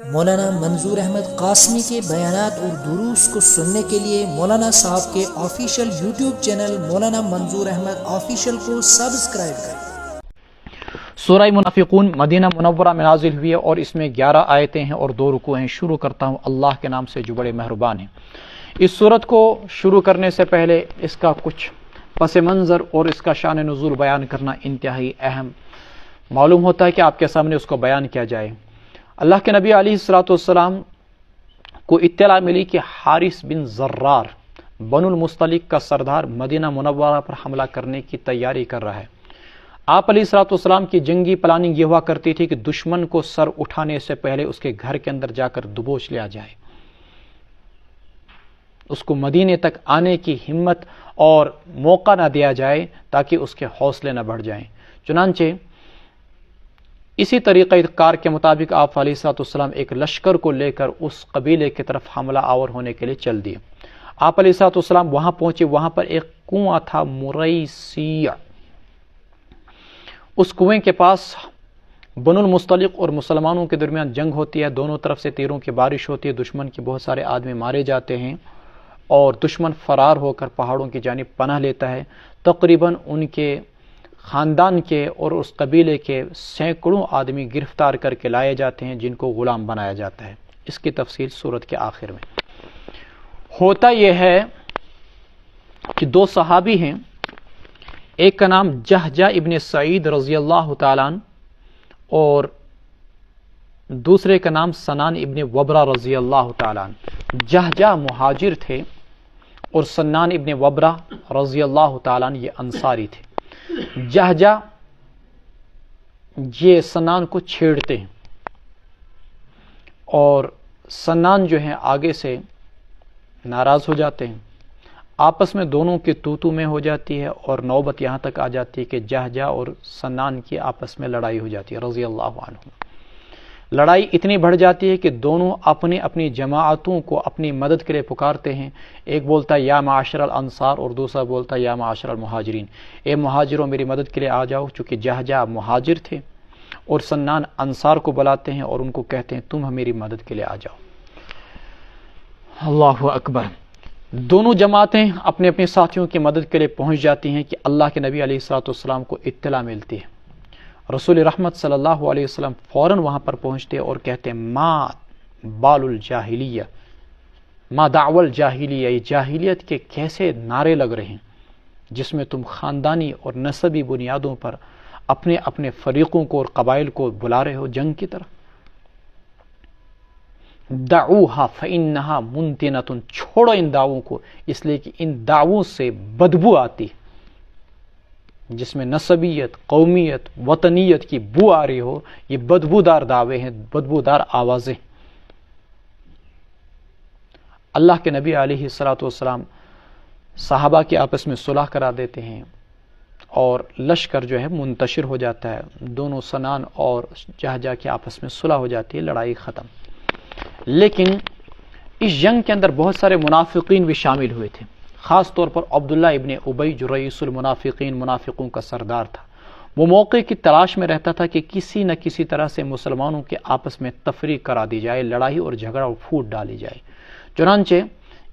مولانا منظور احمد قاسمی کے بیانات اور دروس کو سننے کے لیے مولانا صاحب کے آفیشیل یوٹیوب چینل مولانا منظور احمد آفیشیل کو سبسکرائب کریں۔ سورہ منافقون مدینہ منورہ میں نازل ہوئی ہے اور اس میں 11 آیتیں ہیں اور 2 رکوع ہیں۔ شروع کرتا ہوں اللہ کے نام سے جو بڑے مہربان ہیں۔ اس سورت کو شروع کرنے سے پہلے اس کا کچھ پس منظر اور اس کا شان نزول بیان کرنا انتہائی اہم معلوم ہوتا ہے کہ آپ کے سامنے اس کو بیان کیا جائے۔ اللہ کے نبی علیہ الصلوۃ والسلام کو اطلاع ملی کہ حارث بن زرار بنو المصطلق کا سردار مدینہ منورہ پر حملہ کرنے کی تیاری کر رہا ہے۔ آپ علیہ الصلوۃ والسلام کی جنگی پلاننگ یہ ہوا کرتی تھی کہ دشمن کو سر اٹھانے سے پہلے اس کے گھر کے اندر جا کر دبوچ لیا جائے، اس کو مدینے تک آنے کی ہمت اور موقع نہ دیا جائے تاکہ اس کے حوصلے نہ بڑھ جائیں۔ چنانچہ اسی طریقہ کار کے مطابق آپ علیہ الصلوۃ والسلام ایک لشکر کو لے کر اس قبیلے کی طرف حملہ آور ہونے کے لیے چل دیے۔ آپ علیہ الصلوۃ والسلام وہاں پہنچے، وہاں پر ایک کنواں تھا مریسیع، اس کنویں کے پاس بنو المصطلق اور مسلمانوں کے درمیان جنگ ہوتی ہے، دونوں طرف سے تیروں کی بارش ہوتی ہے، دشمن کے بہت سارے آدمی مارے جاتے ہیں اور دشمن فرار ہو کر پہاڑوں کی جانب پناہ لیتا ہے۔ تقریباً ان کے خاندان کے اور اس قبیلے کے سینکڑوں آدمی گرفتار کر کے لائے جاتے ہیں جن کو غلام بنایا جاتا ہے۔ اس کی تفصیل سورت کے آخر میں۔ ہوتا یہ ہے کہ 2 صحابی ہیں، ایک کا نام جہجہ ابن سعید رضی اللہ تعالیٰ عنہ اور دوسرے کا نام سنان ابن وبرہ رضی اللہ تعالیٰ عنہ۔ جہجہ مہاجر تھے اور سنان ابن وبرہ رضی اللہ تعالیٰ عنہ یہ انصاری تھے۔ جہجہ یہ سنان کو چھیڑتے ہیں اور سنان جو ہیں آگے سے ناراض ہو جاتے ہیں، آپس میں دونوں کی تو میں ہو جاتی ہے اور نوبت یہاں تک آ جاتی ہے کہ جہجہ اور سنان کی آپس میں لڑائی ہو جاتی ہے رضی اللہ عنہ۔ لڑائی اتنی بڑھ جاتی ہے کہ دونوں اپنی اپنی جماعتوں کو اپنی مدد کے لیے پکارتے ہیں۔ ایک بولتا ہے یا معاشر الانصار اور دوسرا بولتا ہے یا معاشر المہاجرین، اے مہاجروں میری مدد کے لیے آ جاؤ، چونکہ جہجہ مہاجر تھے اور سنان انصار کو بلاتے ہیں اور ان کو کہتے ہیں تم میری مدد کے لیے آ جاؤ۔ اللہ اکبر۔ دونوں جماعتیں اپنے اپنے ساتھیوں کی مدد کے لیے پہنچ جاتی ہیں کہ اللہ کے نبی علیہ الصلوۃ والسلام کو اطلاع ملتی ہے۔ رسول رحمت صلی اللہ علیہ وسلم فوراً وہاں پر پہنچتے اور کہتے ہیں ما بال الجاہلیہ، ما دعوی الجاہلیہ، یہ جاہلیت کے کیسے نعرے لگ رہے ہیں جس میں تم خاندانی اور نسبی بنیادوں پر اپنے اپنے فریقوں کو اور قبائل کو بلا رہے ہو جنگ کی طرف۔ دعوها فإنها منتنۃ، چھوڑو ان دعووں کو اس لیے کہ ان دعووں سے بدبو آتی ہے، جس میں نسبیت، قومیت، وطنیت کی بو آ رہی ہو، یہ بدبودار دعوے ہیں، بدبودار آوازیں۔ اللہ کے نبی علیہ الصلوۃ والسلام صحابہ کے آپس میں صلح کرا دیتے ہیں اور لشکر جو ہے منتشر ہو جاتا ہے، دونوں سنان اور جہجہ کے آپس میں صلح ہو جاتی ہے، لڑائی ختم۔ لیکن اس جنگ کے اندر بہت سارے منافقین بھی شامل ہوئے تھے، خاص طور پر عبداللہ ابن ابی جو رئیس المنافقین، منافقوں کا سردار تھا۔ وہ موقع کی تلاش میں رہتا تھا کہ کسی نہ کسی طرح سے مسلمانوں کے آپس میں تفریق کرا دی جائے، لڑائی اور جھگڑا پھوٹ ڈالی جائے۔ چنانچہ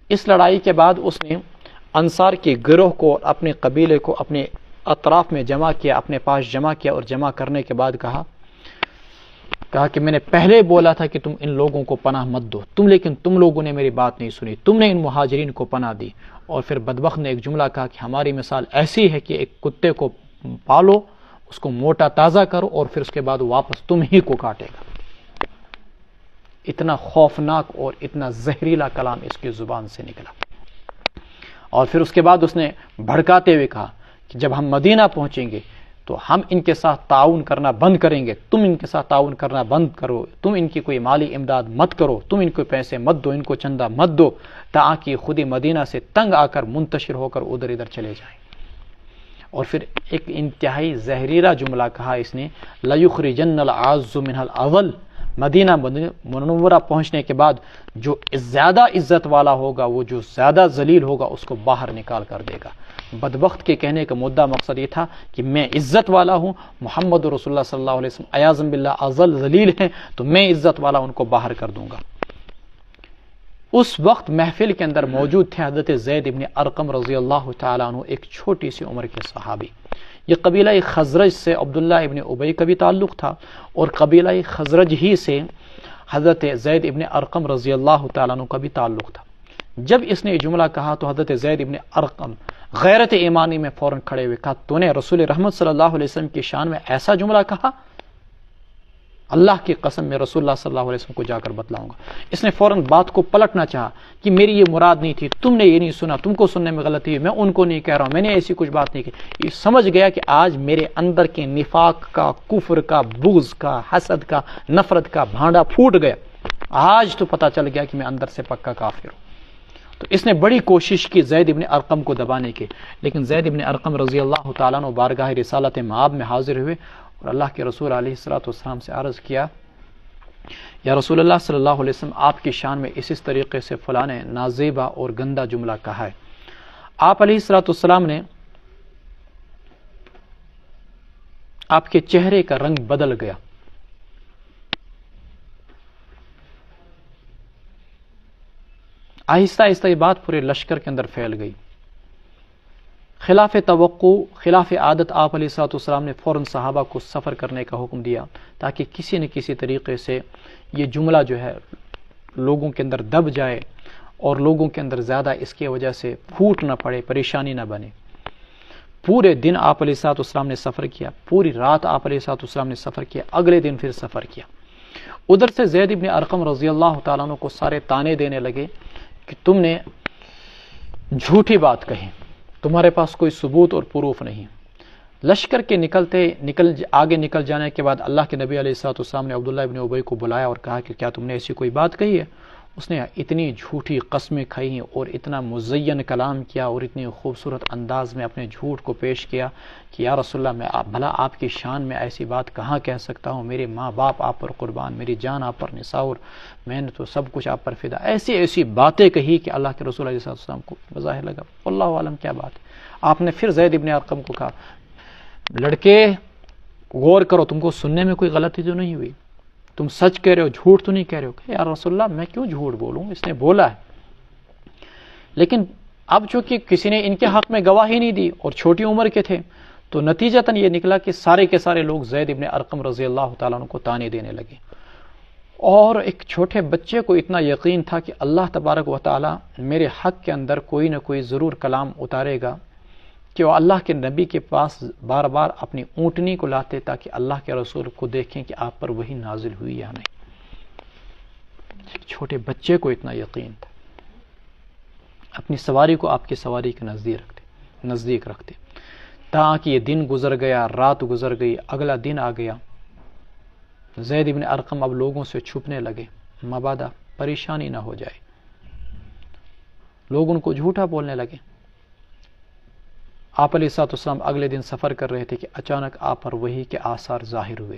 اس لڑائی کے بعد اس نے انصار کے گروہ کو، اپنے قبیلے کو اپنے اطراف میں جمع کیا، اپنے پاس جمع کیا اور جمع کرنے کے بعد کہا کہ میں نے پہلے بولا تھا کہ تم ان لوگوں کو پناہ مت دو، لیکن تم لوگوں نے میری بات نہیں سنی، تم نے ان مہاجرین کو پناہ دی۔ اور پھر بدبخت نے ایک جملہ کہا کہ ہماری مثال ایسی ہے کہ ایک کتے کو پالو، اس کو موٹا تازہ کرو اور پھر اس کے بعد واپس تم ہی کو کاٹے گا۔ اتنا خوفناک اور اتنا زہریلا کلام اس کی زبان سے نکلا۔ اور پھر اس کے بعد اس نے بھڑکاتے ہوئے کہا کہ جب ہم مدینہ پہنچیں گے تو ہم ان کے ساتھ تعاون کرنا بند کریں گے، تم ان کے ساتھ تعاون کرنا بند کرو، تم ان کی کوئی مالی امداد مت کرو، تم ان کو پیسے مت دو، ان کو چندہ مت دو، تاکہ خود ہی مدینہ سے تنگ آ کر منتشر ہو کر ادھر ادھر چلے جائیں۔ اور پھر ایک انتہائی زہریلا جملہ کہا اس نے، لَيُخْرِجَنَّ الْعَازُّ مِنْهَا الْأَذَلَّ، مدینہ منورہ پہنچنے کے بعد جو زیادہ عزت والا ہوگا، وہ جو زیادہ ذلیل ہوگا، اس کو باہر نکال کر دے گا۔ بدبخت کے کہنے کا مدعا مقصد یہ تھا کہ میں عزت والا ہوں، محمد رسول اللہ صلی اللہ علیہ وسلم عیاذ باللہ اذل ذلیل ہیں، تو میں عزت والا ان کو باہر کر دوں گا۔ اس وقت محفل کے اندر موجود تھے حضرت زید ابن ارقم رضی اللہ تعالیٰ عنہ، ایک چھوٹی سی عمر کے صحابی۔ یہ قبیلہ خزرج سے عبداللہ ابن ابی کا بھی تعلق تھا، اور قبیلہ خزرج ہی سے حضرت زید ابن ارقم رضی اللہ تعالیٰ عنہ کا بھی تعلق تھا۔ جب اس نے یہ جملہ کہا تو حضرت زید ابن ارقم غیرت ایمانی میں فوراً کھڑے ہوئے، کہا تو نے رسول رحمت صلی اللہ علیہ وسلم کی شان میں ایسا جملہ کہا؟ اللہ کی قسم میں رسول اللہ صلی اللہ علیہ وسلم کو جا کر بتلاؤں گا۔ اس نے فوراً بات کو پلٹنا چاہا کہ میری یہ مراد نہیں تھی، تم نے یہ نہیں سنا، تم کو سننے میں غلطی ہے، میں ان کو نہیں کہہ رہا ہوں، میں نے ایسی کچھ بات نہیں کی۔ یہ سمجھ گیا کہ آج میرے اندر کے نفاق کا، کفر کا، بغض کا، حسد کا، نفرت کا بھانڈا پھوٹ گیا، آج تو پتہ چل گیا کہ میں اندر سے پکا کافر ہوں۔ تو اس نے بڑی کوشش کی زید ابن ارقم کو دبانے کی، لیکن زید ابن ارقم رضی اللہ تعالیٰ عنہ بارگاہ رسالت مآب میں حاضر ہوئے اور اللہ کے رسول علیہ السلام سے عرض کیا، یا رسول اللہ صلی اللہ علیہ وسلم، آپ کی شان میں اس طریقے سے فلاں نے نازیبا اور گندا جملہ کہا ہے۔ آپ علیہ السلام نے، آپ کے چہرے کا رنگ بدل گیا، آہستہ آہستہ یہ بات پورے لشکر کے اندر پھیل گئی۔ خلاف توقع، خلاف عادت آپ علیہ السلام نے فوراً صحابہ کو سفر کرنے کا حکم دیا، تاکہ کسی نہ کسی طریقے سے یہ جملہ جو ہے لوگوں کے اندر دب جائے اور لوگوں کے اندر زیادہ اس کی وجہ سے پھوٹ نہ پڑے، پریشانی نہ بنے۔ پورے دن آپ علیہ السلام نے سفر کیا، پوری رات آپ علیہ السلام نے سفر کیا، اگلے دن پھر سفر کیا۔ ادھر سے زید ابن ارقم رضی اللہ تعالیٰ عنہ کو سارے تانے دینے لگے کہ تم نے جھوٹی بات کہی، تمہارے پاس کوئی ثبوت اور پروف نہیں۔ لشکر کے آگے نکل جانے کے بعد اللہ کے نبی علیہ السلام نے عبداللہ ابن ابی کو بلایا اور کہا کہ کیا تم نے ایسی کوئی بات کہی ہے؟ اس نے اتنی جھوٹی قسمیں کھائیں اور اتنا مزین کلام کیا اور اتنی خوبصورت انداز میں اپنے جھوٹ کو پیش کیا کہ یا رسول اللہ، میں بھلا آپ کی شان میں ایسی بات کہاں کہہ سکتا ہوں؟ میرے ماں باپ آپ پر قربان، میری جان آپ پر نثار، میں نے تو سب کچھ آپ پر فدا۔ ایسی باتیں کہی کہ اللہ کے رسول علیہ السلام کو بظاہر لگا واللہ عالم کیا بات ہے۔ آپ نے پھر زید ابن ارقم کو کہا، لڑکے غور کرو، تم کو سننے میں کوئی غلطی تو نہیں ہوئی؟ تم سچ کہہ رہے ہو، جھوٹ تو نہیں کہہ رہے ہو؟ کہ یا رسول اللہ میں کیوں جھوٹ بولوں، اس نے بولا ہے۔ لیکن اب چونکہ کسی نے ان کے حق میں گواہی نہیں دی اور چھوٹی عمر کے تھے، تو نتیجتاً یہ نکلا کہ سارے کے سارے لوگ زید ابن ارقم رضی اللہ تعالیٰ عنہ کو تانے دینے لگے۔ اور ایک چھوٹے بچے کو اتنا یقین تھا کہ اللہ تبارک و تعالیٰ میرے حق کے اندر کوئی نہ کوئی ضرور کلام اتارے گا، کہ وہ اللہ کے نبی کے پاس بار بار اپنی اونٹنی کو لاتے تاکہ اللہ کے رسول کو دیکھیں کہ آپ پر وہی نازل ہوئی یا نہیں۔ چھوٹے بچے کو اتنا یقین تھا، اپنی سواری کو آپ کی سواری کے نزدیک رکھتے، تاکہ یہ دن گزر گیا، رات گزر گئی، اگلا دن آ گیا۔ زید ابن ارقم اب لوگوں سے چھپنے لگے، مبادا پریشانی نہ ہو جائے، لوگ ان کو جھوٹا بولنے لگے۔ آپ علیہ السلام اگلے دن سفر کر رہے تھے کہ اچانک آپ پر وحی کے آثار ظاہر ہوئے۔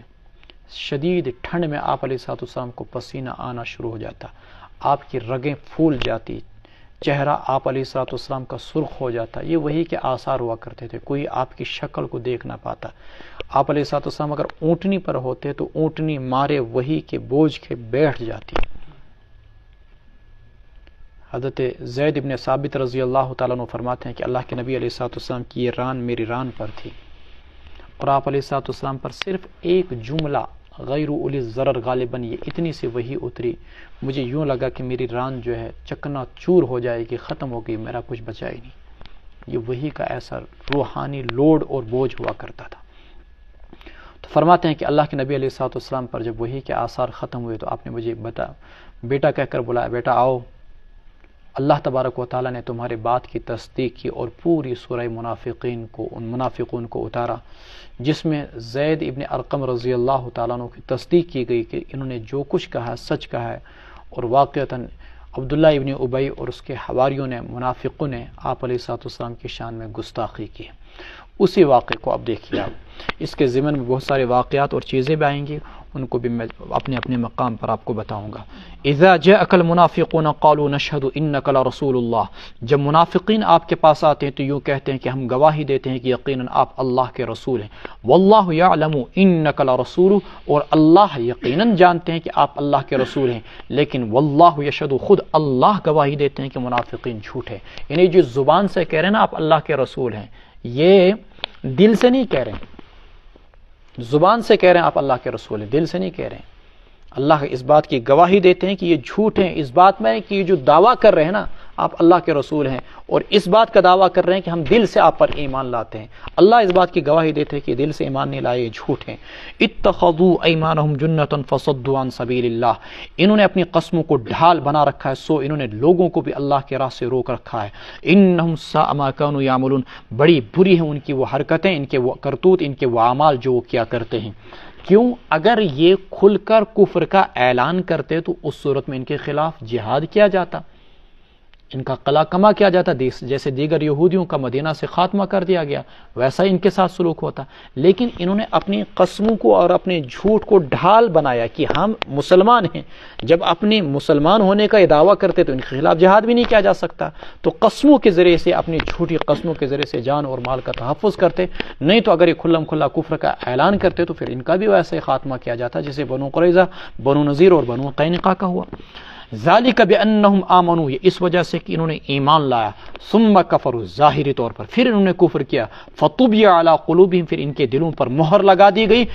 شدید ٹھنڈ میں آپ علیہ السلام کو پسینہ آنا شروع ہو جاتا، آپ کی رگیں پھول جاتی، چہرہ آپ علیہ السلام کا سرخ ہو جاتا۔ یہ وحی کے آثار ہوا کرتے تھے، کوئی آپ کی شکل کو دیکھ نہ پاتا۔ آپ علیہ السلام اگر اونٹنی پر ہوتے تو اونٹنی مارے وحی کے بوجھ کے بیٹھ جاتی۔ حضرت زید ابن ثابت رضی اللہ تعالیٰ عنہ فرماتے ہیں کہ اللہ کے نبی علیہ السلام کی یہ ران میری ران پر تھی، اور آپ علیہ السلام پر صرف ایک جملہ غیر اولی الضرر غالباً یہ اتنی سی وحی اتری، مجھے یوں لگا کہ میری ران جو ہے چکنا چور ہو جائے گی، ختم ہو گئی، میرا کچھ بچا ہی نہیں۔ یہ وحی کا ایسا روحانی لوڈ اور بوجھ ہوا کرتا تھا۔ تو فرماتے ہیں کہ اللہ کے نبی علیہ السلام پر جب وحی کے آثار ختم ہوئے تو آپ نے مجھے بیٹا کہہ کر بلایا، بیٹا آؤ، اللہ تبارک و تعالیٰ نے تمہارے بات کی تصدیق کی اور پوری سورہ منافقون کو اتارا، جس میں زید ابن ارقم رضی اللہ تعالیٰ عنہ کی تصدیق کی گئی کہ انہوں نے جو کچھ کہا سچ کہا ہے، اور واقعتاً عبداللہ ابن ابی اور اس کے حواریوں نے، منافقوں نے آپ علیہ السلام کی شان میں گستاخی کی۔ اسی واقعے کو اب دیکھیے آپ، اس کے ضمن میں بہت سارے واقعات اور چیزیں بھی آئیں گی، ان کو بھی میں اپنے اپنے مقام پر آپ کو بتاؤں گا. اذا جاءك المنافقون قالوا نشهد انك لرسول اللہ، جب منافقین آپ کے پاس آتے ہیں تو یوں کہتے ہیں کہ ہم گواہی دیتے ہیں کہ یقیناً آپ اللہ کے رسول ہیں. واللہ یعلم انک لرسول، اور اللہ یقیناً جانتے ہیں کہ آپ اللہ کے رسول ہیں. لیکن واللہ یشہد، خود اللہ گواہی دیتے ہیں کہ منافقین جھوٹ ہے. یعنی جو زبان سے کہہ رہے ہیں نا آپ اللہ کے رسول ہیں، یہ دل سے نہیں کہہ رہے ہیں. زبان سے کہہ رہے ہیں آپ اللہ کے رسول ہیں، دل سے نہیں کہہ رہے ہیں. اللہ اس بات کی گواہی دیتے ہیں کہ یہ جھوٹ ہیں اس بات میں کہ یہ جو دعویٰ کر رہے ہیں نا آپ اللہ کے رسول ہیں، اور اس بات کا دعویٰ کر رہے ہیں کہ ہم دل سے آپ پر ایمان لاتے ہیں. اللہ اس بات کی گواہی دیتے ہیں کہ دل سے ایمان نہیں لائے، یہ جھوٹ ہیں. اتخذوا ایمانہم جنۃ فصدوا عن سبیل اللہ، انہوں نے اپنی قسموں کو ڈھال بنا رکھا ہے، سو انہوں نے لوگوں کو بھی اللہ کے راہ سے روک رکھا ہے. انہم ساء ما كانوا یعملون، بڑی بری ہیں ان کی وہ حرکتیں، ان کے وہ کرتوت، ان کے وہ اعمال جو وہ کیا کرتے ہیں. کیوں؟ اگر یہ کھل کر کفر کا اعلان کرتے تو اس صورت میں ان کے خلاف جہاد کیا جاتا، ان کا قلع کما کیا جاتا، جیسے دیگر یہودیوں کا مدینہ سے خاتمہ کر دیا گیا ویسا ان کے ساتھ سلوک ہوتا. لیکن انہوں نے اپنی قسموں کو اور اپنے جھوٹ کو ڈھال بنایا کہ ہم مسلمان ہیں. جب اپنے مسلمان ہونے کا یہ دعویٰ کرتے تو ان کے خلاف جہاد بھی نہیں کیا جا سکتا، تو قسموں کے ذریعے سے، اپنی جھوٹی قسموں کے ذریعے سے جان اور مال کا تحفظ کرتے. نہیں تو اگر یہ کھلم کھلا کفر کا اعلان کرتے تو پھر ان کا بھی ویسا ہی خاتمہ کیا جاتا جیسے بنو قریظہ، بنو نذیر اور بنو قینقاع کا ہوا. ذالک بانہم آمنوا، یہ اس وجہ سے کہ انہوں نے ایمان لایا. ثم کفروا، ظاہری طور پر پھر انہوں نے کفر کیا. فطبع علی قلوبہم، پھر ان کے دلوں پر مہر لگا دی گئی.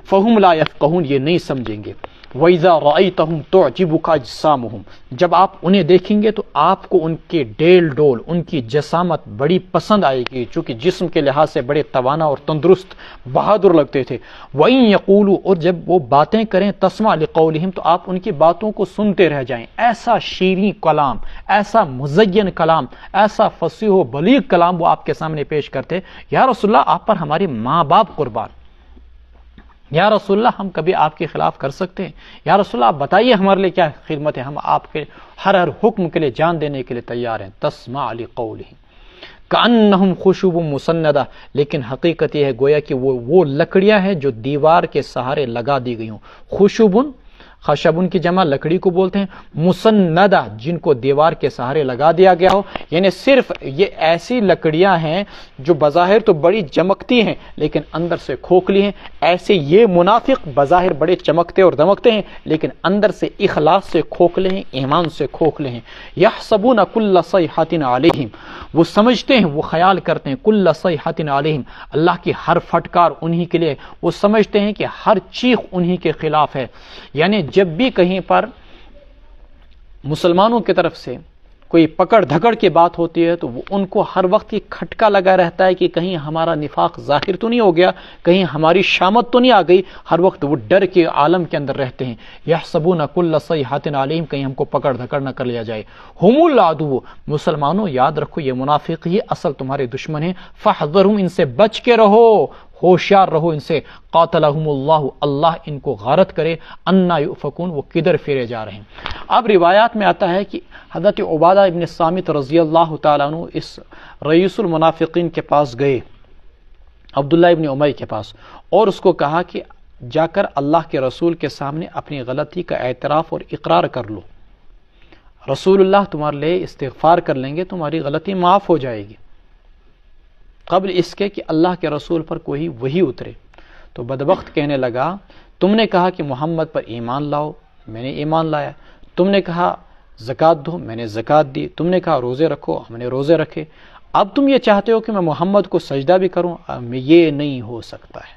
فہم لا یفقہون، یہ نہیں سمجھیں گے. وَإِذَا رَأَيْتَهُمْ تُعْجِبُكَ أَجْسَامُهُمْ، جب آپ انہیں دیکھیں گے تو آپ کو ان کے ڈیل ڈول، ان کی جسامت بڑی پسند آئے گی، چونکہ جسم کے لحاظ سے بڑے توانا اور تندرست بہادر لگتے تھے. وَإِن يَقُولُوا، اور جب وہ باتیں کریں، تَسْمَعْ لِقَوْلِهِمْ، تو آپ ان کی باتوں کو سنتے رہ جائیں. ایسا شیریں کلام، ایسا مزین کلام، ایسا فصیح و بلیغ کلام وہ آپ کے سامنے پیش کرتے. یا رسول اللہ آپ پر ہمارے ماں باپ قربان، یا رسول اللہ ہم کبھی آپ کے خلاف کر سکتے ہیں، یا رسول اللہ آپ بتائیے ہمارے لیے کیا خدمت ہے، ہم آپ کے ہر حکم کے لیے جان دینے کے لیے تیار ہیں. تسمع لقولہم کأنہم خشب مسندہ، لیکن حقیقت یہ ہے گویا کہ وہ لکڑیاں ہیں جو دیوار کے سہارے لگا دی گئی ہوں. خشبن، خشبن کی جمع لکڑی کو بولتے ہیں. مسندہ، جن کو دیوار کے سہارے لگا دیا گیا ہو، یعنی صرف یہ ایسی لکڑیاں ہیں جو بظاہر تو بڑی چمکتی ہیں لیکن اندر سے کھوکھلی ہیں. ایسے یہ منافق بظاہر بڑے چمکتے اور دمکتے ہیں لیکن اندر سے اخلاص سے کھوکھلے ہیں، ایمان سے کھوکھلے ہیں. یحسبون کل صیحۃ علیہم، وہ سمجھتے ہیں، وہ خیال کرتے ہیں، کل صیحۃ علیہم، اللہ کی ہر پھٹکار انہی کے لیے. وہ سمجھتے ہیں کہ ہر چیخ انہی کے خلاف ہے. یعنی جب بھی کہیں پر مسلمانوں کی طرف سے کوئی پکڑ دھکڑ کی بات ہوتی ہے تو وہ ان کو ہر وقت یہ کھٹکا لگا رہتا ہے کہ کہیں ہمارا نفاق ظاہر تو نہیں ہو گیا، کہیں ہماری شامت تو نہیں آ گئی. ہر وقت وہ ڈر کے عالم کے اندر رہتے ہیں. یحسبون کل صیحۃ علیہم، کہیں ہم کو پکڑ دھکڑ نہ کر لیا جائے. ہم العدو، مسلمانوں یاد رکھو یہ منافق ہی اصل تمہارے دشمن ہیں. فاحذرہم، ان سے بچ کے رہو، ہوشیار رہو ان سے. قاتلہم اللہ، اللہ ان کو غارت کرے. انا یؤفکون، وہ کدھر پھیرے جا رہے ہیں. اب روایات میں آتا ہے کہ حضرت عبادہ ابن الصامت رضی اللہ تعالیٰ عنہ اس رئیس المنافقین کے پاس گئے، عبداللہ ابن امی کے پاس، اور اس کو کہا کہ جا کر اللہ کے رسول کے سامنے اپنی غلطی کا اعتراف اور اقرار کر لو، رسول اللہ تمہارے لیے استغفار کر لیں گے، تمہاری غلطی معاف ہو جائے گی، قبل اس کے کہ اللہ کے رسول پر کوئی وحی اترے. تو بدبخت کہنے لگا تم نے کہا کہ محمد پر ایمان لاؤ، میں نے ایمان لایا. تم نے کہا زکوٰۃ دو، میں نے زکوٰۃ دی. تم نے کہا روزے رکھو، ہم نے روزے رکھے. اب تم یہ چاہتے ہو کہ میں محمد کو سجدہ بھی کروں، یہ نہیں ہو سکتا ہے.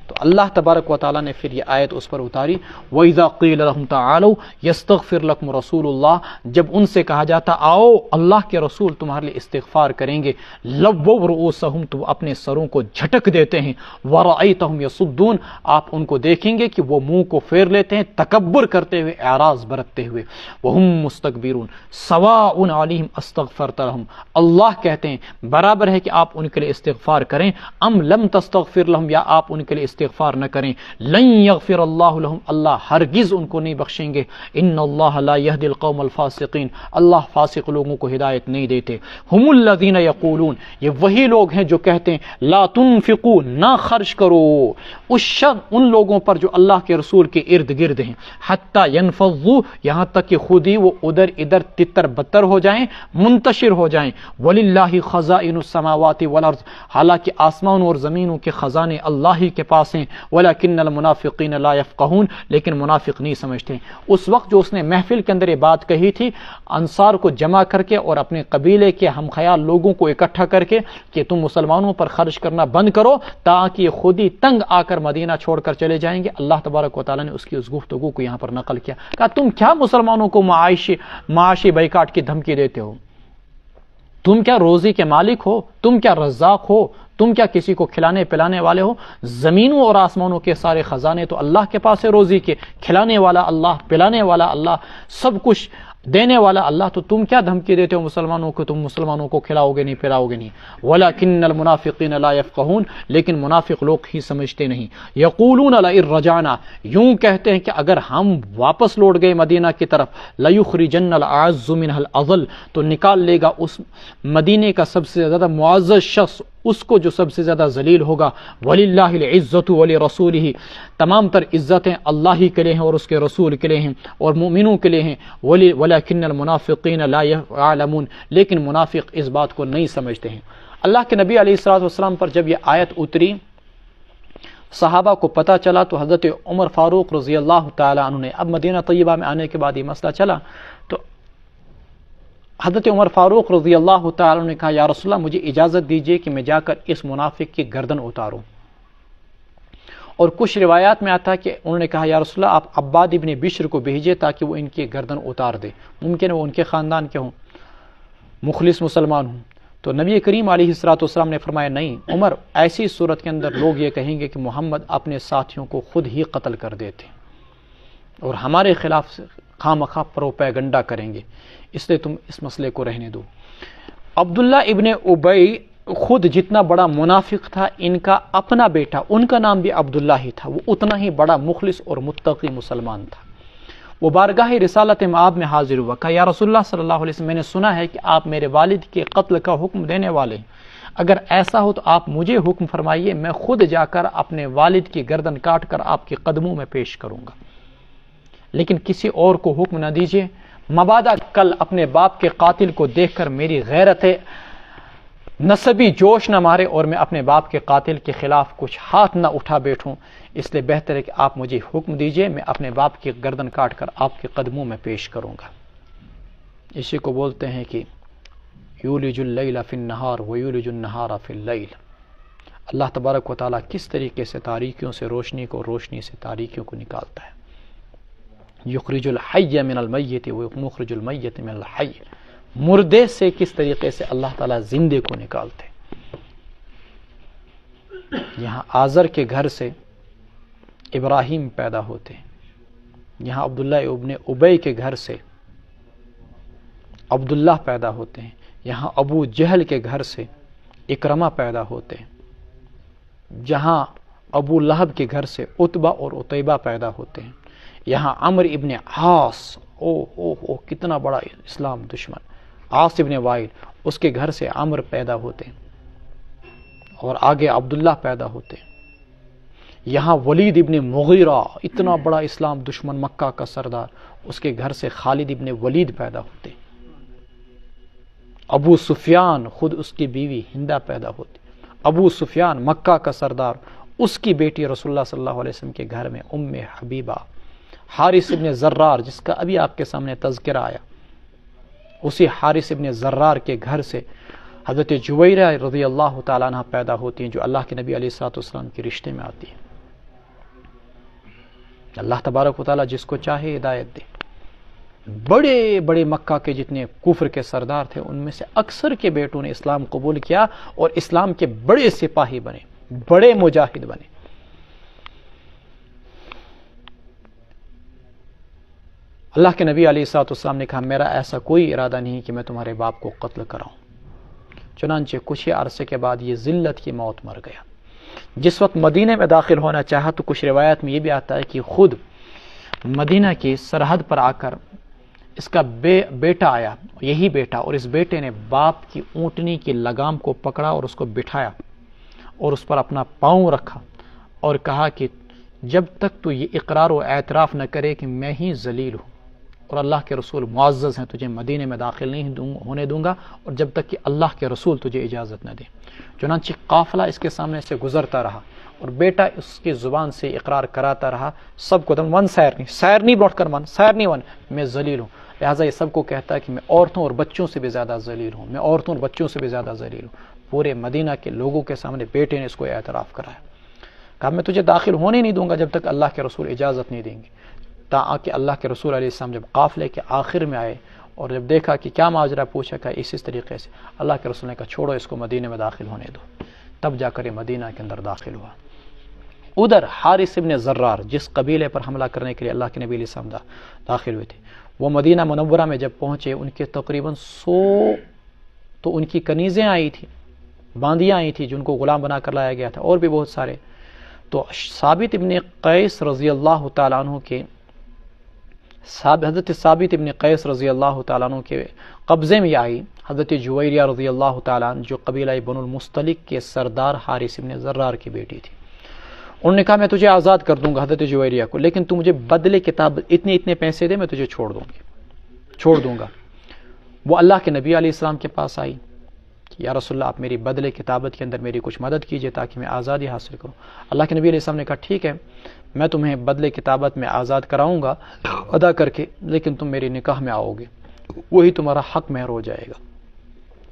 تو اللہ تبارک و تعالیٰ نے پھر یہ آیت اس پر اتاری. وَإِذَا قِيلَ لَهُمْ تَعَالَوْا يَسْتَغْفِرْ لَكُمْ رَسُولُ اللَّهِ، جب ان سے کہا جاتا آؤ اللہ کے رسول تمہارے لیے استغفار کریں گے. لَوَّوْا رُؤُوسَهُمْ، تو اپنے سروں کو جھٹک دیتے ہیں. وَرَأَيْتَهُمْ يَصُدُّونَ، آپ ان کو دیکھیں گے کہ وہ منہ کو پھیر لیتے ہیں تکبر کرتے ہوئے، اعراض برتتے ہوئے. وَهُمْ مُسْتَكْبِرُونَ سَوَاءٌ عَلَيْهِمْ أَسْتَغْفَرْتَ لَهُمْ، اللہ کہتے ہیں برابر ہے کہ آپ ان کے لیے استغفار کریں، ام لم تستغفر لهم، یا آپ ان کے لیے استغفار نہ کریں، لن یغفر اللہ لہم، اللہ ہرگز ان کو نہیں بخشیں گے، ان اللہ لا یہدی القوم الفاسقین، اللہ فاسق لوگوں کو ہدایت نہیں دیتے، ہم الذین یقولون، یہ وہی لوگ ہیں جو کہتے ہیں لا تنفقوا، نہ خرچ کرو، ان لوگوں پر جو اللہ کے رسول کے ارد گرد ہیں، حتی ینفضوا، یہاں تک کہ خود ہی وہ ادھر ادھر تتر بتر ہو جائیں، منتشر ہو جائیں، وللہ خزائن السماوات والارض، حالانکہ آسمانوں اور زمینوں کے خزانے اللہ ہی کے پاس ہیں، ولکن المنافقین لا یفقہون، لیکن منافق نہیں سمجھتے۔ اس وقت جو اس نے محفل کے اندر یہ بات کہی تھی، انصار کو جمع کر کے اور اپنے قبیلے کے ہم خیال لوگوں کو اکٹھا کر کے کہ تم مسلمانوں پر خرچ کرنا بند کرو تاکہ یہ خود ہی تنگ آ کر مدینہ چھوڑ کر چلے جائیں گے، اللہ تبارک و تعالیٰ نے اس کی اس گفتگو کو یہاں پر نقل کیا، کہا تم کیا مسلمانوں کو معاشی بائیکاٹ کی دھمکی دیتے ہو؟ تم کیا روزی کے مالک ہو؟ تم کیا رزاق ہو؟ تم کیا کسی کو کھلانے پلانے والے ہو؟ زمینوں اور آسمانوں کے سارے خزانے تو اللہ کے پاس ہے، روزی کے، کھلانے والا اللہ، پلانے والا اللہ، سب کچھ دینے والا اللہ، تو تم کیا دھمکی دیتے ہو مسلمانوں کو؟ تم مسلمانوں کو کھلاؤ گے نہیں، پلاؤ گے نہیں۔ وَلَكِنَّ الْمُنَافِقِينَ لَا يَفْقَهُونَ، لیکن منافق لوگ ہی سمجھتے نہیں۔ يَقُولُونَ لَئِن رَجَعْنَا، یوں کہتے ہیں کہ اگر ہم واپس لوٹ گئے مدینہ کی طرف، لَيُخْرِجَنَّ الْأَعَزُّ مِنْهَا الْأَذَلَّ، تو نکال لے گا اس مدینے کا سب سے زیادہ معزز شخص اس کو جو سب سے زیادہ ذلیل ہوگا۔ وَلِلَّهِ الْعِزَّةُ وَلِرَسُولِهِ، تمام تر عزتیں اللہ ہی کے لیے ہیں اور اس کے رسول کے لیے ہیں اور مومنوں کے لیے ہیں۔ وَلَكِنَّ الْمُنَافِقِينَ لَا يَعْلَمُونَ، لیکن منافق اس بات کو نہیں سمجھتے ہیں۔ اللہ کے نبی علیہ الصلوۃ والسلام پر جب یہ آیت اتری، صحابہ کو پتہ چلا تو حضرت عمر فاروق رضی اللہ تعالیٰ عنہ نے، اب مدینہ طیبہ میں آنے کے بعد یہ مسئلہ چلا تو حضرت عمر فاروق رضی اللہ تعالیٰ عنہ نے کہا یا رسول اللہ مجھے اجازت دیجئے کہ میں جا کر اس منافق کی گردن اتاروں۔ اور کچھ روایات میں آتا ہے کہ انہوں نے کہا یا رسول اللہ آپ عباد ابن بشر کو بھیجیے تاکہ وہ ان کی گردن اتار دے، ممکن ہے وہ ان کے خاندان کے ہوں، مخلص مسلمان ہوں۔ تو نبی کریم علیہ الصلوۃ والسلام نے فرمایا نہیں عمر، ایسی صورت کے اندر لوگ یہ کہیں گے کہ محمد اپنے ساتھیوں کو خود ہی قتل کر دیتے اور ہمارے خلاف خواہ مخواہ پروپیگنڈا کریں گے، اس لیے تم اس مسئلے کو رہنے دو۔ عبداللہ ابن ابی خود جتنا بڑا منافق تھا، ان کا اپنا بیٹا، ان کا نام بھی عبداللہ ہی تھا، وہ اتنا ہی بڑا مخلص اور متقی مسلمان تھا۔ وہ بارگاہ رسالت مآب میں حاضر ہوا، کہا یا رسول اللہ صلی اللہ علیہ وسلم میں نے سنا ہے کہ آپ میرے والد کے قتل کا حکم دینے والے ہیں، اگر ایسا ہو تو آپ مجھے حکم فرمائیے، میں خود جا کر اپنے والد کی گردن کاٹ کر آپ کے قدموں میں پیش کروں گا، لیکن کسی اور کو حکم نہ دیجیے، مبادا کل اپنے باپ کے قاتل کو دیکھ کر میری غیرت نسبی جوش نہ مارے اور میں اپنے باپ کے قاتل کے خلاف کچھ ہاتھ نہ اٹھا بیٹھوں، اس لیے بہتر ہے کہ آپ مجھے حکم دیجئے، میں اپنے باپ کی گردن کاٹ کر آپ کے قدموں میں پیش کروں گا۔ اسی کو بولتے ہیں کہ یولج اللیل فی النہار ویولج النہار فی اللیل، اللہ تبارک و تعالیٰ کس طریقے سے تاریکیوں سے روشنی کو، روشنی سے تاریکیوں کو نکالتا ہے۔ یخرج الحی من المیت ومخرج المیت من الحی، مردے سے کس طریقے سے اللہ تعالیٰ زندے کو نکالتے۔ یہاں آزر کے گھر سے ابراہیم پیدا ہوتے ہیں، یہاں عبداللہ ابن ابی کے گھر سے عبداللہ پیدا ہوتے ہیں، یہاں ابو جہل کے گھر سے اکرمہ پیدا ہوتے ہیں، جہاں ابو لہب کے گھر سے عتبہ اور عتیبہ پیدا ہوتے ہیں، یہاں عمرو ابن عاص، کتنا بڑا اسلام دشمن، عاص ابن وائل، اس کے گھر سے عمرو پیدا ہوتے ہیں اور آگے عبداللہ پیدا ہوتے ہیں، یہاں ولید ابن مغیرہ، اتنا بڑا اسلام دشمن مکہ کا سردار، اس کے گھر سے خالد ابن ولید پیدا ہوتے ہیں، ابو سفیان خود اس کی بیوی ہندہ پیدا ہوتی، ابو سفیان مکہ کا سردار، اس کی بیٹی رسول اللہ صلی اللہ علیہ وسلم کے گھر میں ام حبیبہ، حارث ابن زرار جس کا ابھی آپ کے سامنے تذکرہ آیا، اسی حارث ابن زرار کے گھر سے حضرت جویرہ رضی اللہ تعالیٰ عنہ پیدا ہوتی ہیں جو اللہ کے نبی علیہ الصلوۃ والسلام کے رشتے میں آتی ہیں۔ اللہ تبارک و تعالیٰ جس کو چاہے ہدایت دے۔ بڑے بڑے مکہ کے جتنے کفر کے سردار تھے ان میں سے اکثر کے بیٹوں نے اسلام قبول کیا اور اسلام کے بڑے سپاہی بنے، بڑے مجاہد بنے۔ اللہ کے نبی علیہ الصلوۃ والسلام نے کہا میرا ایسا کوئی ارادہ نہیں کہ میں تمہارے باپ کو قتل کراؤں، چنانچہ کچھ ہی عرصے کے بعد یہ ذلت کی موت مر گیا۔ جس وقت مدینہ میں داخل ہونا چاہا تو کچھ روایات میں یہ بھی آتا ہے کہ خود مدینہ کی سرحد پر آ کر اس کا بیٹا آیا، یہی بیٹا، اور اس بیٹے نے باپ کی اونٹنی کی لگام کو پکڑا اور اس کو بٹھایا اور اس پر اپنا پاؤں رکھا اور کہا کہ جب تک تو یہ اقرار و اعتراف نہ کرے کہ میں ہی ذلیل ہوں اور اللہ کے رسول معزز ہیں، تجھے مدینے میں داخل نہیں ہونے دوں گا اور جب تک کہ اللہ کے رسول تجھے اجازت نہ دے۔ چنانچہ قافلہ اس کے سامنے سے گزرتا رہا اور بیٹا اس کی زبان سے اقرار کراتا رہا، سب کو دم ون سیر نہیں بروٹ کر من سیر نہیں ون، میں ذلیل ہوں۔ لہٰذا یہ سب کو کہتا ہے کہ میں عورتوں اور بچوں سے بھی زیادہ ذلیل ہوں، میں عورتوں اور بچوں سے بھی زیادہ ذلیل ہوں۔ پورے مدینہ کے لوگوں کے سامنے بیٹے نے اس کو اعتراف کرایا، کہا میں تجھے داخل ہونے نہیں دوں گا جب تک اللہ کے رسول اجازت نہیں دیں گے، تاکہ اللہ کے رسول علیہ السلام جب قافلے کے آخر میں آئے اور جب دیکھا کہ کیا ماجرا، پوچھا کہ اسی طریقے سے اللہ کے رسول نے کہا چھوڑو اس کو مدینے میں داخل ہونے دو، تب جا کر یہ مدینہ کے اندر داخل ہوا۔ ادھر حارث ابن زرار جس قبیلے پر حملہ کرنے کے لیے اللہ کے نبی علیہ السلام داخل ہوئے تھے، وہ مدینہ منورہ میں جب پہنچے ان کے تقریباً 100 تو ان کی کنیزیں آئی تھیں، باندیاں آئی تھیں جن کو غلام بنا کر لایا گیا تھا، اور بھی بہت سارے۔ تو ثابت ابن قیس رضی اللہ تعالیٰ عنہ کے حضرت ثابت ابن قیس رضی اللہ تعالیٰ عنہ کے قبضے میں آئی حضرت جویریہ رضی اللہ تعالیٰ عنہ جو قبیلہ بنو المستلق کے سردار حارث ابن زرار کی بیٹی تھی۔ انہوں نے کہا میں تجھے آزاد کر دوں گا حضرت جویریہ کو، لیکن تو مجھے بدلے کتاب اتنے پیسے دے، میں تجھے چھوڑ دوں گا۔ وہ اللہ کے نبی علیہ السلام کے پاس آئی کہ یا رسول اللہ آپ میری بدلے کتابت کے اندر میری کچھ مدد کیجیے تاکہ میں آزادی حاصل کروں۔ اللہ کے نبی علیہ السلام نے کہا ٹھیک ہے میں تمہیں بدلے کتابت میں آزاد کراؤں گا ادا کر کے، لیکن تم میری نکاح میں آؤ گے، وہی تمہارا حق مہر ہو جائے گا۔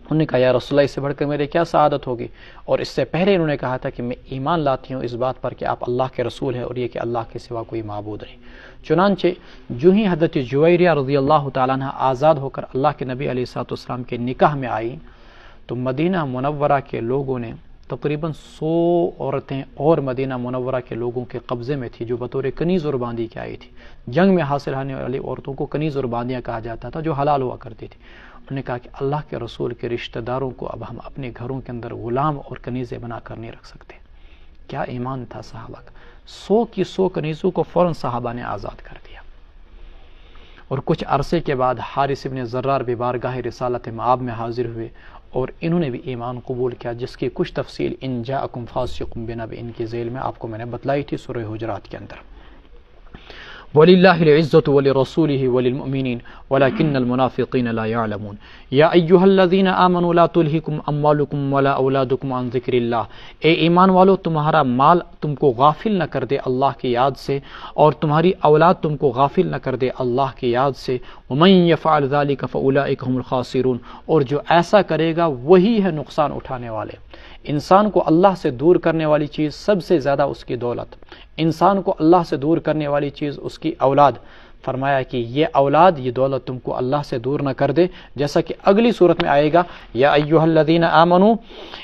انہوں نے کہا یا رسول اللہ اس سے بڑھ کر میرے کیا سعادت ہوگی، اور اس سے پہلے انہوں نے کہا تھا کہ میں ایمان لاتی ہوں اس بات پر کہ آپ اللہ کے رسول ہیں اور یہ کہ اللہ کے سوا کوئی معبود نہیں۔ چنانچہ جو ہی حضرت جویریہ رضی اللہ تعالیٰ عنہ آزاد ہو کر اللہ کے نبی علیہ السلام کے نکاح میں آئی تو مدینہ منورہ کے لوگوں نے تقریباً 100 عورتیں اور مدینہ منورہ کے لوگوں کے قبضے میں تھی جو بطور کنیز اور باندی کے آئی تھی۔ جنگ میں حاصل ہونے والی عورتوں کو کنیز اور باندیاں کہا جاتا تھا جو حلال ہوا کرتی تھی۔ انہوں نے کہا کہ اللہ کے رسول کے رشتہ داروں کو اب ہم اپنے گھروں کے اندر غلام اور کنیزیں بنا کر نہیں رکھ سکتے۔ کیا ایمان تھا صحابہ کا، 100 کی 100 کنیزوں کو فوراً صحابہ نے آزاد کر دیا۔ اور کچھ عرصے کے بعد حارث ابن زرار بھی بارگاہ رسالت مآب میں حاضر ہوئے اور انہوں نے بھی ایمان قبول کیا، جس کی کچھ تفصیل ان جاءکم فاسق بنبأ کی ذیل میں آپ کو میں نے بتلائی تھی سورہ حجرات کے اندر۔ وَلِلَّهِ الْعِزَّةُ وَلِرَسُولِهِ وَلِلْمُؤْمِنِينَ وَلَكِنَّ الْمُنَافِقِينَ لَا يَعْلَمُونَ يَا أَيُّهَا الَّذِينَ آمَنُوا لَا تُلْهِكُمْ أَمْوَالُكُمْ وَلَا أَوْلَادُكُمْ عَنْ ذِكْرِ اللَّهِ، اے ایمان والو تمہارا مال تم کو غافل نہ کر دے اللہ کی یاد سے، اور تمہاری اولاد تم کو غافل نہ کر دے اللہ کی یاد سے۔ وَمَن يَفْعَلْ ذَلِكَ فَأُولَٰئِكَ هُمُ الْخَاسِرُونَ، اور جو ایسا کرے گا وہی ہے نقصان اٹھانے والے۔ انسان کو اللہ سے دور کرنے والی چیز سب سے زیادہ اس کی دولت، انسان کو اللہ سے دور کرنے والی چیز اس کی اولاد۔ فرمایا کہ یہ اولاد یہ دولت تم کو اللہ سے دور نہ کر دے، جیسا کہ اگلی صورت میں آئے گا یا ایھا الذین آمنوا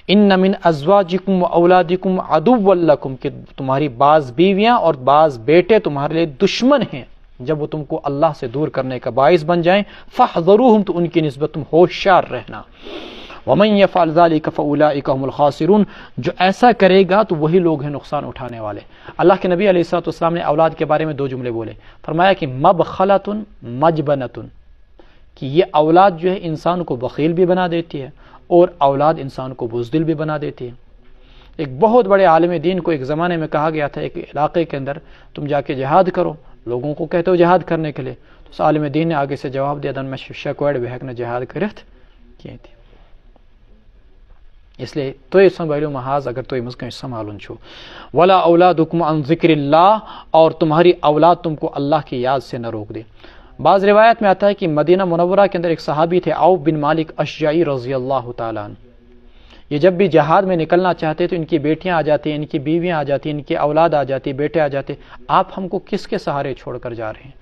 ان من ازواجکم واولادکم عدوا لکم، کہ تمہاری بعض بیویاں اور بعض بیٹے تمہارے لیے دشمن ہیں، جب وہ تم کو اللہ سے دور کرنے کا باعث بن جائیں فاحذروہم، تو ان کی نسبت تم ہوشیار رہنا۔ وَمَن يَفْعَلْ ذَلِكَ فَأُولَٰئِكَ هُمُ الْخَاسِرُونَ، جو ایسا کرے گا تو وہی لوگ ہیں نقصان اٹھانے والے۔ اللہ کے نبی علیہ السلام نے اولاد کے بارے میں 2 جملے بولے، فرمایا کہ مبخلۃ مجبنۃ، کہ یہ اولاد جو ہے انسان کو بخیل بھی بنا دیتی ہے اور اولاد انسان کو بزدل بھی بنا دیتی ہے۔ ایک بہت بڑے عالم دین کو ایک زمانے میں کہا گیا تھا ایک علاقے کے اندر تم جا کے جہاد کرو، لوگوں کو کہتے ہو جہاد کرنے کے لیے، تو اس عالم دین نے آگے سے جواب دیا دن میں شکوڑ بہک نے جہاد کرت کی تھی۔ اس لیے تو یہ سنبھالو محاذ اگر تو یہ مسکن سنبھالن چھو ولا اولادکم عن ذکر اللہ، اور تمہاری اولاد تم کو اللہ کی یاد سے نہ روک دے۔ بعض روایت میں آتا ہے کہ مدینہ منورہ کے اندر ایک صحابی تھے عوف بن مالک اشجعی رضی اللہ تعالیٰ عنہ، یہ جب بھی جہاد میں نکلنا چاہتے تو ان کی بیٹیاں آ جاتی، ان کی بیویاں آ جاتی، ان کی اولاد آ جاتی، بیٹے آ جاتے، آپ ہم کو کس کے سہارے چھوڑ کر جا رہے ہیں؟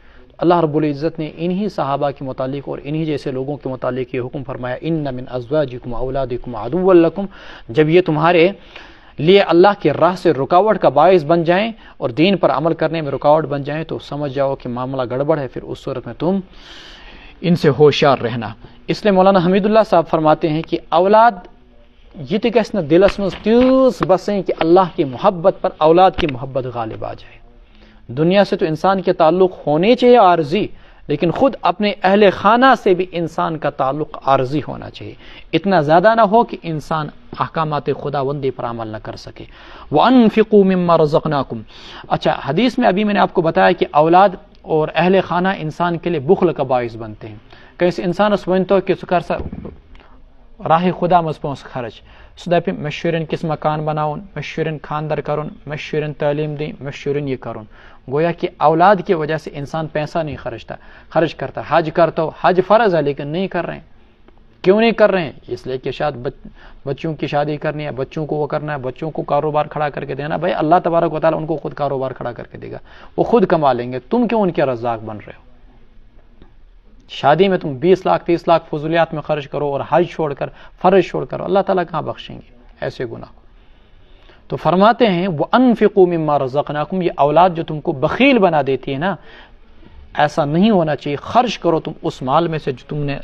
اللہ رب العزت نے انہی صحابہ کے متعلق اور انہی جیسے لوگوں کے متعلق یہ حکم فرمایا ان من ازواجکم اولادکم عدوا لکم، جب یہ تمہارے لیے اللہ کی راہ سے رکاوٹ کا باعث بن جائیں اور دین پر عمل کرنے میں رکاوٹ بن جائیں تو سمجھ جاؤ کہ معاملہ گڑبڑ ہے، پھر اس صورت میں تم ان سے ہوشیار رہنا۔ اس لیے مولانا حمید اللہ صاحب فرماتے ہیں کہ اولاد یہ تو گژھِ نہٕ دِلس منٛز تیٖژ بسیں کہ اللہ کی محبت پر اولاد کی محبت غالب آ جائے. دنیا سے تو انسان کے تعلق ہونے چاہیے عارضی، لیکن خود اپنے اہل خانہ سے بھی انسان کا تعلق عارضی ہونا چاہیے. اتنا زیادہ نہ ہو کہ انسان احکامات خداوندی پر عمل نہ کر سکے. وَأَنفِقُوا مِمَّا رَزَقْنَاكُمْ. اچھا، حدیث میں ابھی میں نے آپ کو بتایا کہ اولاد اور اہل خانہ انسان کے لیے بخل کا باعث بنتے ہیں. کیسے انسانس ونتو کہ ژٕ کر سا راہ خدا مز پونسہٕ خرچ، سُہ دپہِ مےٚ چھُ شُرٮ۪ن کِس مکان بناوُن، مےٚ چھُ شُرٮ۪ن خاندر کرُن، مےٚ چھُ شُرٮ۪ن تعلیٖم دِنۍ، مےٚ چھُ شُرٮ۪ن یہ کرُن. گویا کہ اولاد کی وجہ سے انسان پیسہ نہیں خرچ کرتا. حج کرتا ہو، حج فرض ہے لیکن نہیں کر رہے ہیں. کیوں نہیں کر رہے ہیں؟ اس لیے کہ شاید بچوں کی شادی کرنی ہے، بچوں کو وہ کرنا ہے، بچوں کو کاروبار کھڑا کر کے دینا. بھائی اللہ تبارک و تعالیٰ ان کو خود کاروبار کھڑا کر کے دے گا، وہ خود کما لیں گے. تم کیوں ان کے رزاق بن رہے ہو؟ شادی میں تم 20 لاکھ 30 لاکھ فضولیات میں خرچ کرو اور حج چھوڑ کر فرض چھوڑ کر، اللہ تعالیٰ کہاں بخشیں گے ایسے گناہ کو؟ تو فرماتے ہیں وَأَنفِقُوا مِمَّا رَزَقْنَاكُمْ. یہ اولاد جو تم کو بخیل بنا دیتی ہے نا، ایسا نہیں ہونا چاہیے. خرچ کرو تم اس مال میں سے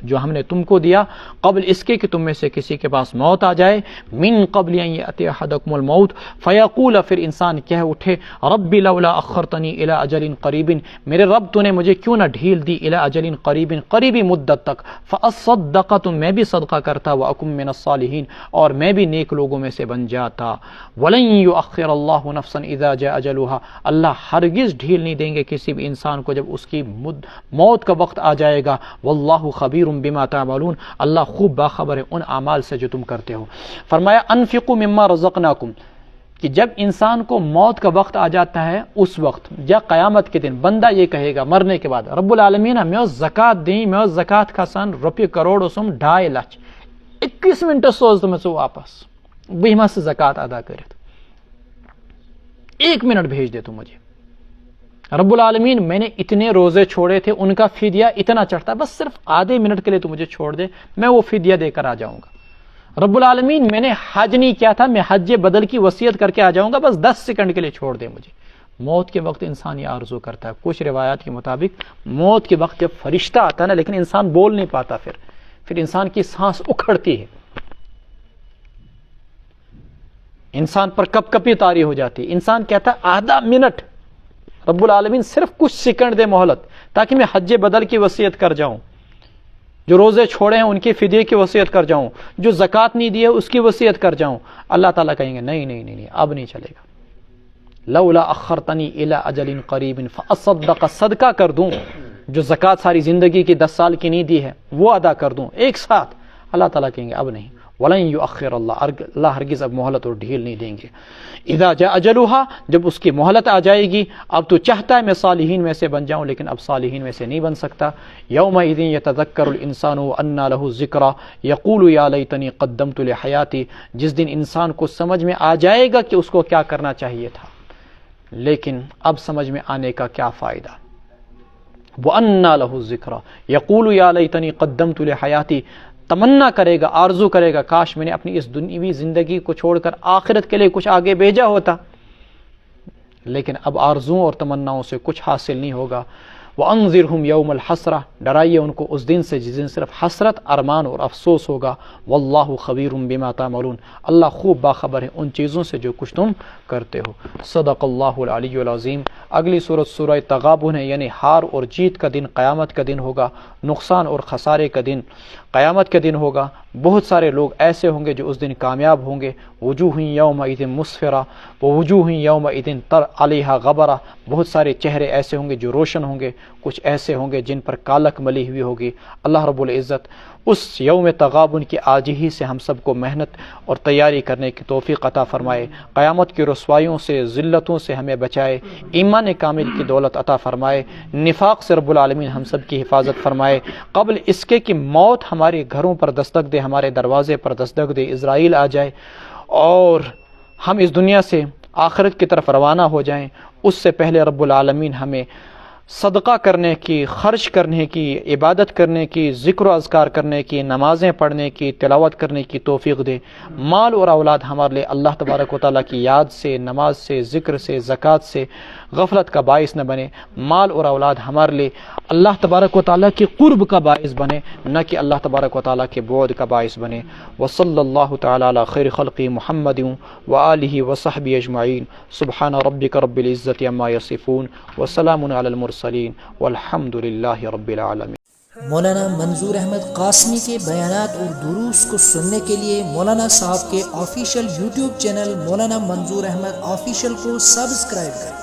جو ہم نے تم کو دیا، قبل اس کے کہ تم میں سے کسی کے پاس موت آ جائے. من قبل ان یأتی احدکم الموت فیقول، پھر انسان کہہ اٹھے رب لولا اخرتنی الی اجل قریب، میرے رب تو نے مجھے کیوں نہ ڈھیل دی الی اجل قریب، قریبی مدت تک. فاصدق، تو میں بھی صدقہ کرتا، واکن من الصالحین، اور میں بھی نیک لوگوں میں سے بن جاتا. ولن یؤخر اللہ نفسا اذا جاء اجلها، اللہ ہرگز ڈھیل نہیں دیں گے کسی بھی انسان کو جب اس کی موت کا وقت آ جائے گا. واللہ خبیر بما تعملون، اللہ خوب باخبر ہے ان اعمال سے جو تم کرتے ہو. فرمایا انفقوا مما رزقناکم، کہ جب انسان کو موت کا وقت آ جاتا ہے اس وقت یا قیامت کے دن بندہ یہ کہے گا مرنے کے بعد رب العالمین میں زکات دیں، میں زکات کھسان روپیہ کروڑ اسم 2.5 لچھ 21 منٹ سوز تم واپس بہ ما سے زکات ادا کرت، 1 منٹ بھیج دے تو مجھے. رب العالمین میں نے اتنے روزے چھوڑے تھے، ان کا فدیہ اتنا چڑھتا، بس صرف آدھے منٹ کے لیے تو مجھے چھوڑ دے، میں وہ فدیہ دے کر آ جاؤں گا. رب العالمین میں نے حج نہیں کیا تھا، میں حج بدل کی وصیت کر کے آ جاؤں گا، بس 10 سیکنڈ کے لیے چھوڑ دے مجھے. موت کے وقت انسان یہ آرزو کرتا ہے. کچھ روایات کے مطابق موت کے وقت جب فرشتہ آتا ہے نا، لیکن انسان بول نہیں پاتا، پھر انسان کی سانس اکھڑتی ہے، انسان پر کپ کپی طاری ہو جاتی ہے. انسان کہتا ہے آدھا منٹ، رب العالمین صرف کچھ سیکنڈ دے مہلت تاکہ میں حج بدل کی وصیت کر جاؤں، جو روزے چھوڑے ہیں ان کے فدیے کی وصیت کر جاؤں، جو زکوٰۃ نہیں دی ہے اس کی وصیت کر جاؤں. اللہ تعالیٰ کہیں گے نہیں اب نہیں چلے گا. لولا اخرتنی الی اجل قریب فاصدق، صدقہ کر دوں، جو زکوٰۃ ساری زندگی کی 10 سال کی نہیں دی ہے وہ ادا کر دوں ایک ساتھ. اللہ تعالیٰ کہیں گے اب نہیں. ولن یؤخر اللہ ہرگز اب مہلت اور ڈھیل نہیں دیں گے. اذا جاء اجلها، جب اس کی مہلت آ جائے گی. اب تو چاہتا ہے میں صالحین میں سے بن جاؤں لیکن اب صالحین میں سے نہیں بن سکتا. یومئذ یتذکر الانسان وانى له الذکری یقول یا لیتنی قدمت لحیاتی، جس دن انسان کو سمجھ میں آ جائے گا کہ اس کو کیا کرنا چاہیے تھا، لیکن اب سمجھ میں آنے کا کیا فائدہ. وانى له الذکری یقول یا لیتنی قدمت لحیاتی، تمنا کرے گا، آرزو کرے گا کاش میں نے اپنی اس دنیوی زندگی کو چھوڑ کر آخرت کے لیے کچھ آگے بھیجا ہوتا. لیکن اب آرزوؤں اور تمناؤں سے کچھ حاصل نہیں ہوگا. وَأَنذِرْهُمْ يَوْمَ الْحَسْرَةِ، ڈرائیے ان کو اس دن سے جس دن صرف حسرت، ارمان اور افسوس ہوگا. وَاللَّهُ خَبِيرٌ بِمَا تَعْمَلُونَ، اللہ خوب باخبر ہے ان چیزوں سے جو کچھ تم کرتے ہو. صدق اللہ العلی العظیم. اگلی صورت سورہ تغابن ہے، یعنی ہار اور جیت کا دن قیامت کا دن ہوگا، نقصان اور خسارے کا دن قیامت کے دن ہوگا. بہت سارے لوگ ایسے ہوں گے جو اس دن کامیاب ہوں گے. وجوہ یومئذ مسفرہ ووجوہ یومئذ علیہا غبرہ، بہت سارے چہرے ایسے ہوں گے جو روشن ہوں گے، کچھ ایسے ہوں گے جن پر کالک ملی ہوئی ہوگی. اللہ رب العزت اس یوم تغابن کی آج ہی سے ہم سب کو محنت اور تیاری کرنے کی توفیق عطا فرمائے. قیامت کی رسوائیوں سے، ذلتوں سے ہمیں بچائے. ایمان کامل کی دولت عطا فرمائے. نفاق سے رب العالمین ہم سب کی حفاظت فرمائے. قبل اس کے کہ موت ہمارے گھروں پر دستک دے، ہمارے دروازے پر دستک دے، اسرائیل آ جائے اور ہم اس دنیا سے آخرت کی طرف روانہ ہو جائیں، اس سے پہلے رب العالمین ہمیں صدقہ کرنے کی، خرچ کرنے کی، عبادت کرنے کی، ذکر و اذکار کرنے کی، نمازیں پڑھنے کی، تلاوت کرنے کی توفیق دے۔ مال اور اولاد ہمارے لیے اللہ تبارک و تعالیٰ کی یاد سے، نماز سے، ذکر سے، زکوٰۃ سے غفلت کا باعث نہ بنے۔ مال اور اولاد ہمارے لیے اللہ تبارک و تعالیٰ کے قرب کا باعث بنے، نہ کہ اللہ تبارک و تعالیٰ کے بعد کا باعث بنے۔ وصلی اللہ تعالیٰ علی خیر خلقی محمد وآلہ وصحبہ اجمعین۔ سبحان ربک رب العزت عما یصفون وسلام علی المرسلین والحمد للہ رب العالمین۔ مولانا منظور احمد قاسمی کے بیانات اور دروس کو سننے کے لیے مولانا صاحب کے آفیشیل یوٹیوب چینل مولانا منظور احمد آفیشیل کو سبسکرائب کریں۔